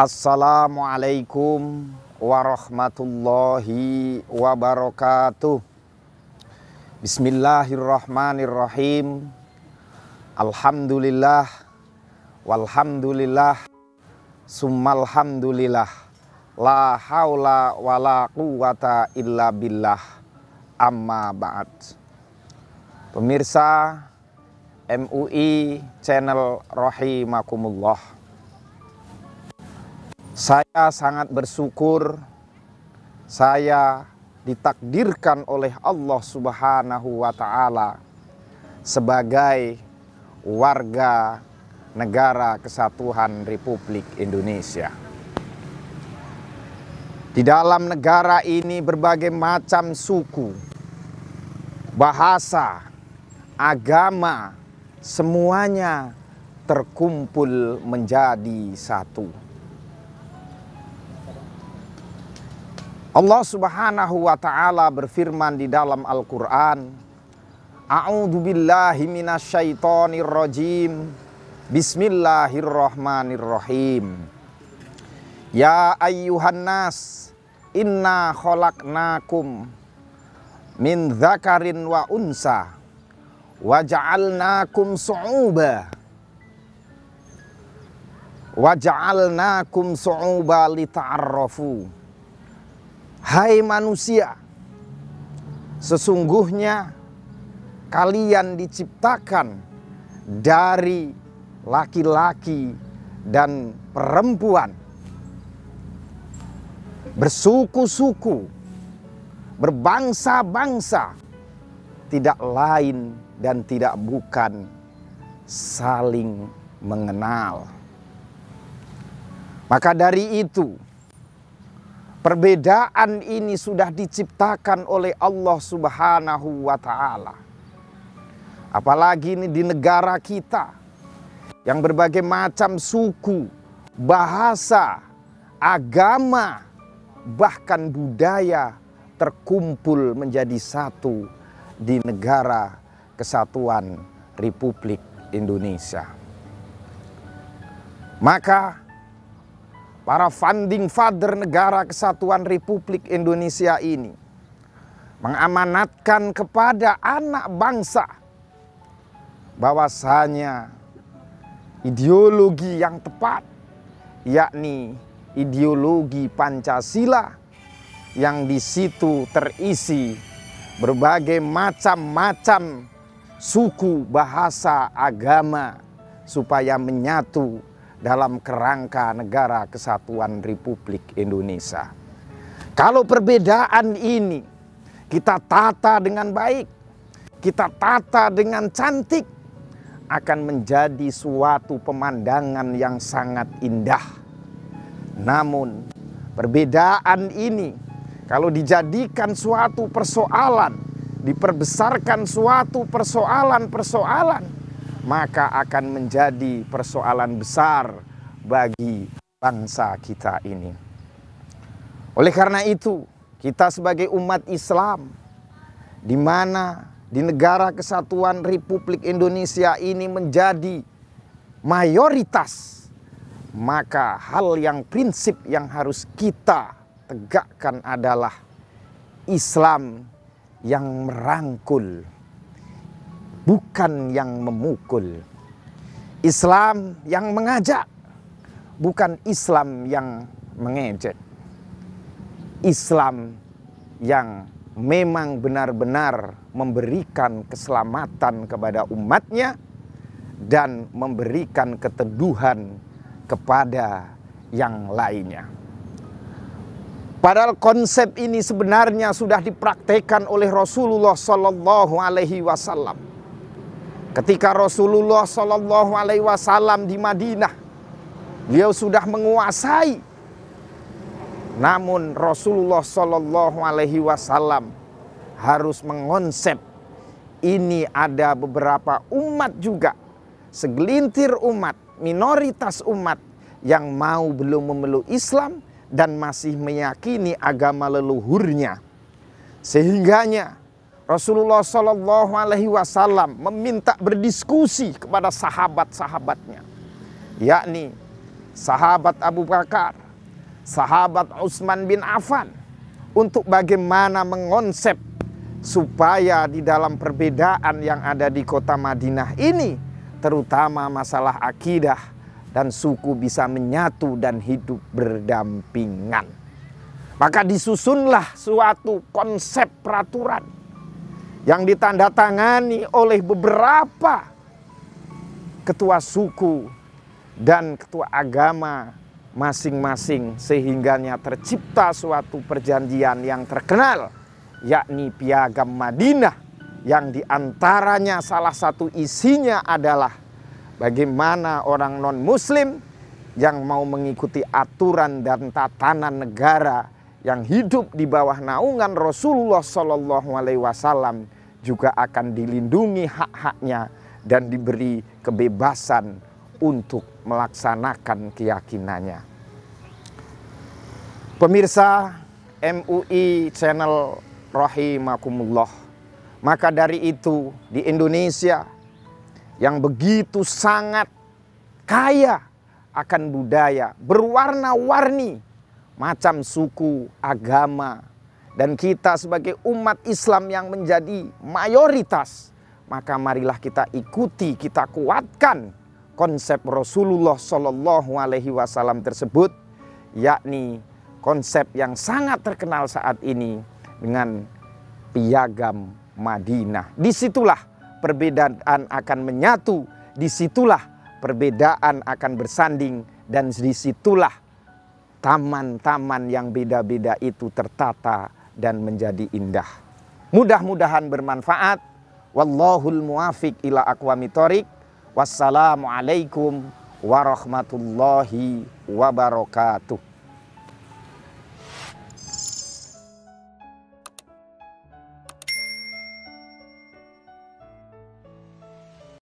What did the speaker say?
Assalamualaikum warahmatullahi wabarakatuh. Bismillahirrahmanirrahim. Alhamdulillah walhamdulillah summalhamdulillah. La haula wala quwata illa billah. Amma ba'd. Pemirsa MUI channel rahimakumullah, saya sangat bersyukur saya ditakdirkan oleh Allah Subhanahu wa Ta'ala sebagai warga negara kesatuan Republik Indonesia. Di dalam negara ini berbagai macam suku, bahasa, agama, semuanya terkumpul menjadi satu. Allah Subhanahu wa Ta'ala berfirman di dalam Al-Quran, A'udzu billahi minasyaitonir rajim. Bismillahirrahmanirrahim. Ya ayyuhan nas, inna khalaqnakum min dzakarin wa unsa wa ja'alnakum su'uba lita'arrafu. Hai manusia, sesungguhnya kalian diciptakan dari laki-laki dan perempuan, bersuku-suku, berbangsa-bangsa, tidak lain dan tidak bukan saling mengenal. Maka dari itu, perbedaan ini sudah diciptakan oleh Allah Subhanahu wa Ta'ala. Apalagi ini di negara kita yang berbagai macam suku, bahasa, agama, bahkan budaya terkumpul menjadi satu di negara kesatuan Republik Indonesia. Maka para founding father negara kesatuan Republik Indonesia ini mengamanatkan kepada anak bangsa bahwasanya ideologi yang tepat, yakni ideologi Pancasila, yang di situ terisi berbagai macam-macam suku, bahasa, agama, supaya menyatu dalam kerangka negara kesatuan Republik Indonesia. Kalau perbedaan ini kita tata dengan baik, kita tata dengan cantik, akan menjadi suatu pemandangan yang sangat indah. Namun perbedaan ini kalau dijadikan suatu persoalan, diperbesarkan suatu persoalan-persoalan, maka akan menjadi persoalan besar bagi bangsa kita ini. Oleh karena itu, kita sebagai umat Islam, di mana di negara kesatuan Republik Indonesia ini menjadi mayoritas, maka hal yang prinsip yang harus kita tegakkan adalah Islam yang merangkul, bukan yang memukul. Islam yang mengajak, bukan Islam yang mengejek. Islam yang memang benar-benar memberikan keselamatan kepada umatnya dan memberikan keteduhan kepada yang lainnya. Padahal konsep ini sebenarnya sudah dipraktekkan oleh Rasulullah Sallallahu Alaihi Wasallam. Ketika Rasulullah Sallallahu Alaihi Wasallam di Madinah, beliau sudah menguasai. Namun Rasulullah Sallallahu Alaihi Wasallam harus mengonsep ini ada beberapa umat juga, segelintir umat, minoritas umat yang mau belum memeluk Islam dan masih meyakini agama leluhurnya. Sehingganya Rasulullah Shallallahu Alaihi Wasallam meminta berdiskusi kepada sahabat-sahabatnya, yakni sahabat Abu Bakar, sahabat Utsman bin Affan, untuk bagaimana mengonsep supaya di dalam perbedaan yang ada di kota Madinah ini, terutama masalah akidah dan suku, bisa menyatu dan hidup berdampingan. Maka disusunlah suatu konsep peraturan yang ditandatangani oleh beberapa ketua suku dan ketua agama masing-masing, sehingganya tercipta suatu perjanjian yang terkenal, yakni Piagam Madinah, yang diantaranya salah satu isinya adalah bagaimana orang non-muslim yang mau mengikuti aturan dan tatanan negara yang hidup di bawah naungan Rasulullah SAW juga akan dilindungi hak-haknya dan diberi kebebasan untuk melaksanakan keyakinannya. Pemirsa MUI Channel rahimakumullah, maka dari itu di Indonesia yang begitu sangat kaya akan budaya, berwarna-warni macam suku, agama, dan kita sebagai umat Islam yang menjadi mayoritas, maka marilah kita ikuti, kita kuatkan konsep Rasulullah SAW tersebut, yakni konsep yang sangat terkenal saat ini dengan Piagam Madinah. Disitulah perbedaan akan menyatu, disitulah perbedaan akan bersanding, dan disitulah taman-taman yang beda-beda itu tertata dan menjadi indah. Mudah-mudahan bermanfaat. Wallahul muwafiq ila aqwamit thoriq. Wassalamualaikum warahmatullahi wabarakatuh.